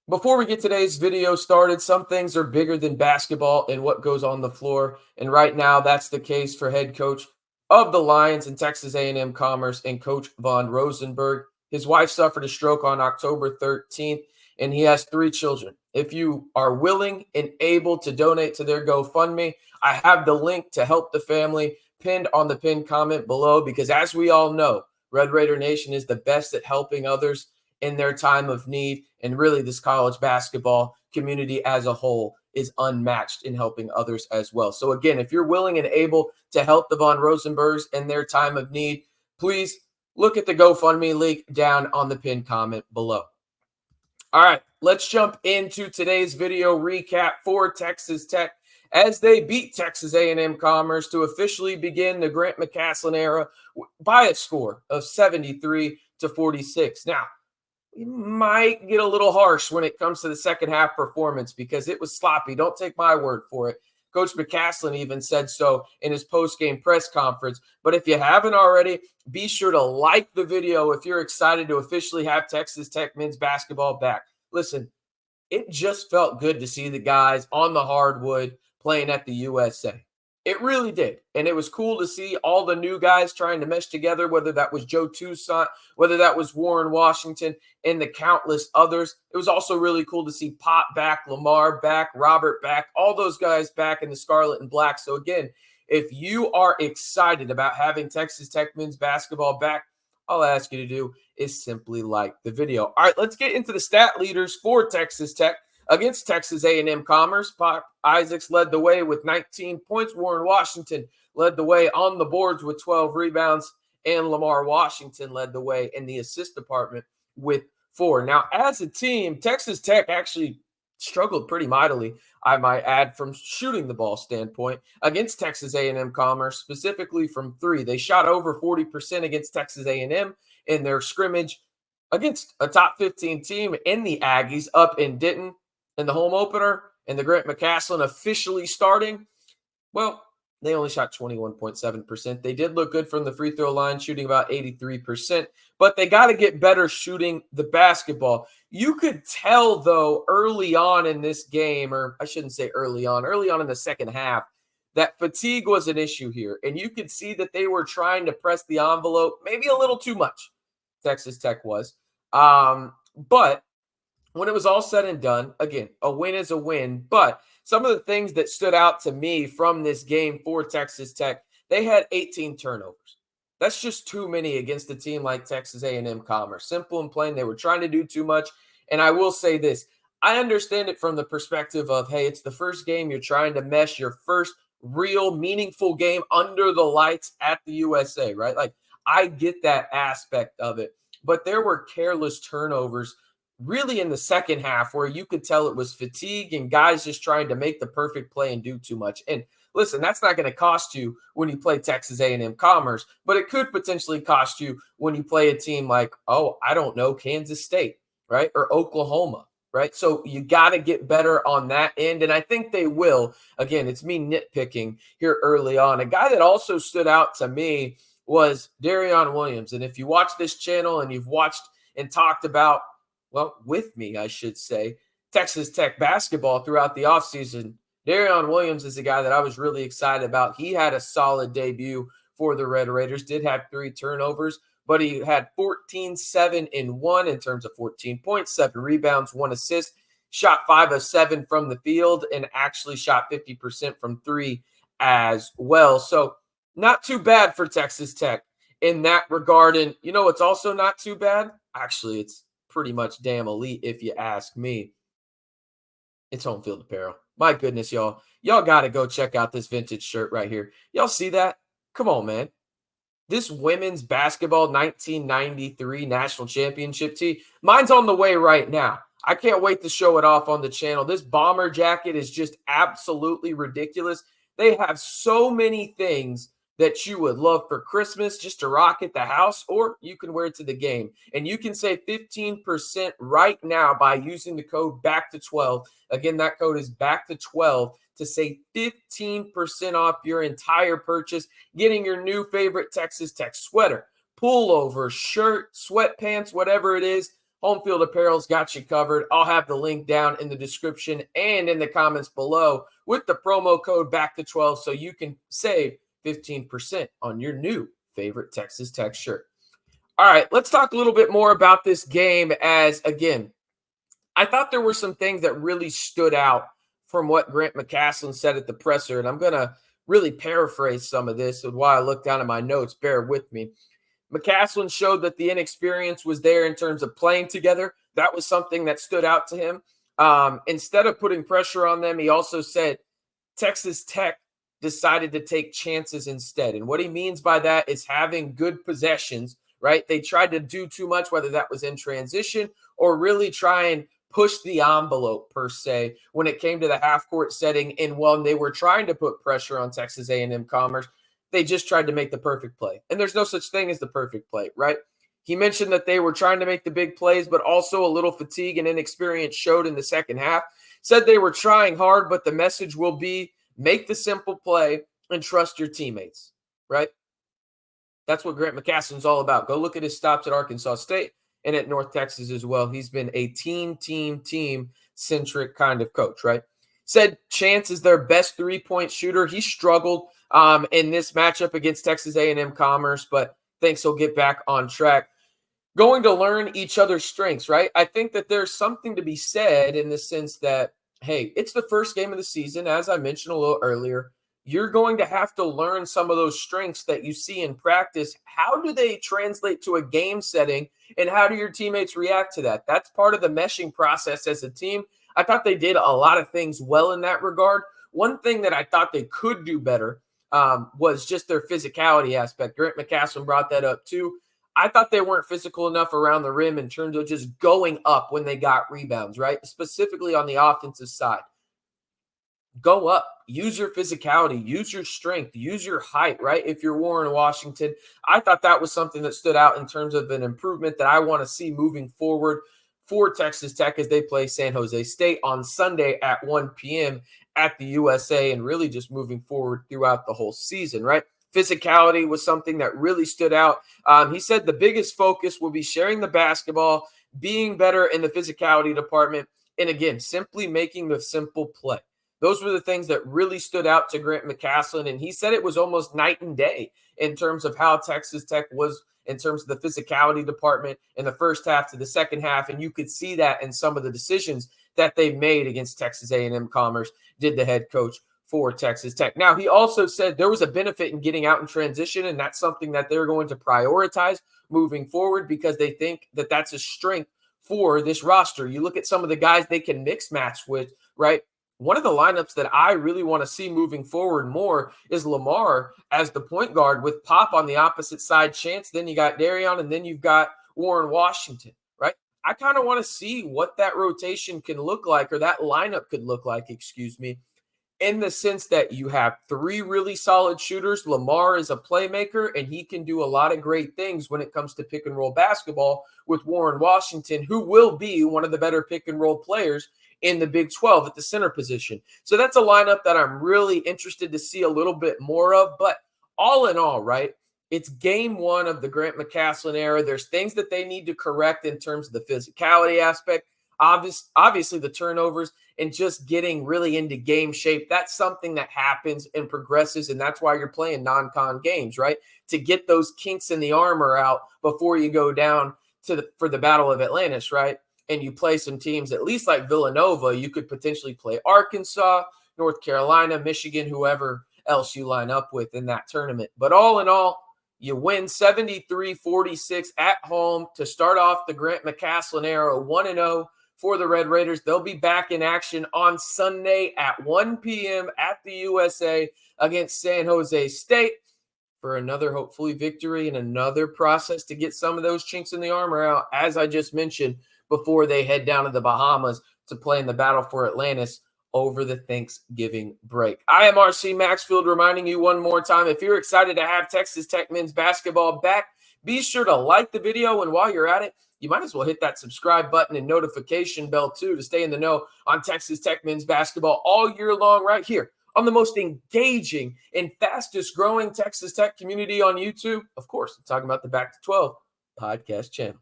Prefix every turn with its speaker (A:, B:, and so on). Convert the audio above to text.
A: Before we get today's video started, some things are bigger than basketball and what goes on the floor. And right now, that's the case for head coach of the Lions and Texas A&M Commerce and Coach Von Rosenberg. His wife suffered a stroke on October 13th, and he has 3 children. If you are willing and able to donate to their GoFundMe, I have the link to help the family pinned on the pinned comment below because as we all know, Red Raider Nation is the best at helping others in their time of need. And really, this college basketball community as a whole is unmatched in helping others as well. So again, if you're willing and able to help the Von Rosenbergs in their time of need, please look at the GoFundMe link down on the pinned comment below. All right, let's jump into today's video recap for Texas Tech as they beat Texas A&M Commerce to officially begin the Grant McCasland era by a score of 73-46. Now, we might get a little harsh when it comes to the second half performance because it was sloppy. Don't take my word for it. Coach McCasland even said so in his post-game press conference. But if you haven't already, be sure to like the video if you're excited to officially have Texas Tech men's basketball back. Listen, it just felt good to see the guys on the hardwood playing at the USA. It really did. And it was cool to see all the new guys trying to mesh together, whether that was Joe Toussaint, whether that was Warren Washington, and the countless others. It was also really cool to see Pop back, Lamar back, Robert back, all those guys back in the scarlet and black. So again, if you are excited about having Texas Tech men's basketball back, all I ask you to do is simply like the video. All right, let's get into the stat leaders for Texas Tech. Against Texas A&M Commerce, Pop Isaacs led the way with 19 points. Warren Washington led the way on the boards with 12 rebounds. And Lamar Washington led the way in the assist department with 4. Now, as a team, Texas Tech actually struggled pretty mightily, I might add, from shooting the ball standpoint against Texas A&M Commerce, specifically from 3. They shot over 40% against Texas A&M in their scrimmage against a top 15 team in the Aggies up in Denton. In the home opener and the Grant McCasland officially starting, well, they only shot 21.7%. They did look good from the free throw line, shooting about 83%, but they got to get better shooting the basketball. You could tell, though, early on in this game, or I shouldn't say early on in the second half, that fatigue was an issue here. And you could see that they were trying to press the envelope, maybe a little too much, Texas Tech was. But when it was all said and done, again, a win is a win. But some of the things that stood out to me from this game for Texas Tech, they had 18 turnovers. That's just too many against a team like Texas A&M Commerce. Simple and plain, they were trying to do too much. And I will say this, I understand it from the perspective of, hey, it's the first game you're trying to mesh your first real meaningful game under the lights at the USA, right? Like, I get that aspect of it. But there were careless turnovers really in the second half where you could tell it was fatigue and guys just trying to make the perfect play and do too much. And listen, that's not going to cost you when you play Texas A&M Commerce, but it could potentially cost you when you play a team like, Kansas State, right? Or Oklahoma, right? So you got to get better on that end. And I think they will. Again, it's me nitpicking here early on. A guy that also stood out to me was Darion Williams. And if you watch this channel and you've watched and talked about, with me, I should say, Texas Tech basketball throughout the offseason, Darion Williams is a guy that I was really excited about. He had a solid debut for the Red Raiders, did have 3 turnovers, but he had 14-7-1 in terms of 14 points, 7 rebounds, 1 assist, shot 5 of 7 from the field, and actually shot 50% from 3 as well. So not too bad for Texas Tech in that regard. And you know what's also not too bad? Actually, it's pretty much damn elite if you ask me. It's home field apparel. My goodness, y'all. Y'all got to go check out this vintage shirt right here. Y'all see that? Come on, man. This women's basketball 1993 national championship tee, mine's on the way right now. I can't wait to show it off on the channel. This bomber jacket is just absolutely ridiculous. They have so many things that you would love for Christmas just to rock at the house, or you can wear it to the game. And you can save 15% right now by using the code BACK212. Again, that code is BACK212 to save 15% off your entire purchase, getting your new favorite Texas Tech sweater, pullover, shirt, sweatpants, whatever it is. Home Field Apparel's got you covered. I'll have the link down in the description and in the comments below with the promo code BACK12 so you can save 15% on your new favorite Texas Tech shirt. All right, let's talk a little bit more about this game as, again, I thought there were some things that really stood out from what Grant McCasland said at the presser, and I'm going to really paraphrase some of this. And while I look down at my notes, bear with me. McCasland showed that the inexperience was there in terms of playing together. That was something that stood out to him. Instead of putting pressure on them, he also said Texas Tech decided to take chances instead. And what he means by that is having good possessions, right? They tried to do too much, whether that was in transition or really try and push the envelope per se when it came to the half-court setting. And when they were trying to put pressure on Texas A&M Commerce, they just tried to make the perfect play. And there's no such thing as the perfect play, right? He mentioned that they were trying to make the big plays, but also a little fatigue and inexperience showed in the second half. Said they were trying hard, but the message will be make the simple play and trust your teammates, right? That's what Grant McCasland's all about. Go look at his stops at Arkansas State and at North Texas as well. He's been a team-centric kind of coach, right? Said Chance is their best three-point shooter. He struggled in this matchup against Texas A&M Commerce, but thinks he'll get back on track. Going to learn each other's strengths, right? I think that there's something to be said in the sense that, hey, it's the first game of the season. As I mentioned a little earlier, you're going to have to learn some of those strengths that you see in practice. How do they translate to a game setting, and how do your teammates react to that? That's part of the meshing process as a team. I thought they did a lot of things well in that regard. One thing that I thought they could do better was just their physicality aspect. Grant McCasland brought that up too. I thought they weren't physical enough around the rim in terms of just going up when they got rebounds, right? Specifically on the offensive side. Go up, use your physicality, use your strength, use your height, right? If you're Warren Washington, I thought that was something that stood out in terms of an improvement that I want to see moving forward for Texas Tech as they play San Jose State on Sunday at 1 p.m. at the USA, and really just moving forward throughout the whole season, right? Physicality was something that really stood out. He said the biggest focus will be sharing the basketball, being better in the physicality department, and again, simply making the simple play. Those were the things that really stood out to Grant McCasland, and he said it was almost night and day in terms of how Texas Tech was in terms of the physicality department in the first half to the second half, and you could see that in some of the decisions that they made against Texas A&M Commerce, did the head coach for Texas Tech. Now, he also said there was a benefit in getting out in transition, and that's something that they're going to prioritize moving forward because they think that that's a strength for this roster. You look at some of the guys they can mix match with, right? One of the lineups that I really want to see moving forward more is Lamar as the point guard with Pop on the opposite side, Chance. Then you got Darion, and then you've got Warren Washington, right? I kind of want to see what that rotation can look like, or that lineup could look like, in the sense that you have three really solid shooters. Lamar is a playmaker, and he can do a lot of great things when it comes to pick and roll basketball with Warren Washington, who will be one of the better pick and roll players in the Big 12 at the center position. So that's a lineup that I'm really interested to see a little bit more of. But all in all, right, it's game one of the Grant McCasland era. There's things that they need to correct in terms of the physicality aspect, obviously the turnovers, and just getting really into game shape. That's something that happens and progresses, and that's why you're playing non-con games, right? To get those kinks in the armor out before you go down for the Battle of Atlantis, right? And you play some teams, at least like Villanova. You could potentially play Arkansas, North Carolina, Michigan, whoever else you line up with in that tournament. But all in all, you win 73-46 at home to start off the Grant McCasland era, 1-0 for the Red Raiders. They'll be back in action on Sunday at 1 p.m. at the USA against San Jose State for another, hopefully, victory and another process to get some of those chinks in the armor out, as I just mentioned, before they head down to the Bahamas to play in the Battle for Atlantis over the Thanksgiving break. I am RC Maxfield, reminding you one more time, if you're excited to have Texas Tech men's basketball back, be sure to like the video, and while you're at it, you might as well hit that subscribe button and notification bell too to stay in the know on Texas Tech men's basketball all year long right here on the most engaging and fastest growing Texas Tech community on YouTube. Of course, I'm talking about the Back to 12 podcast channel.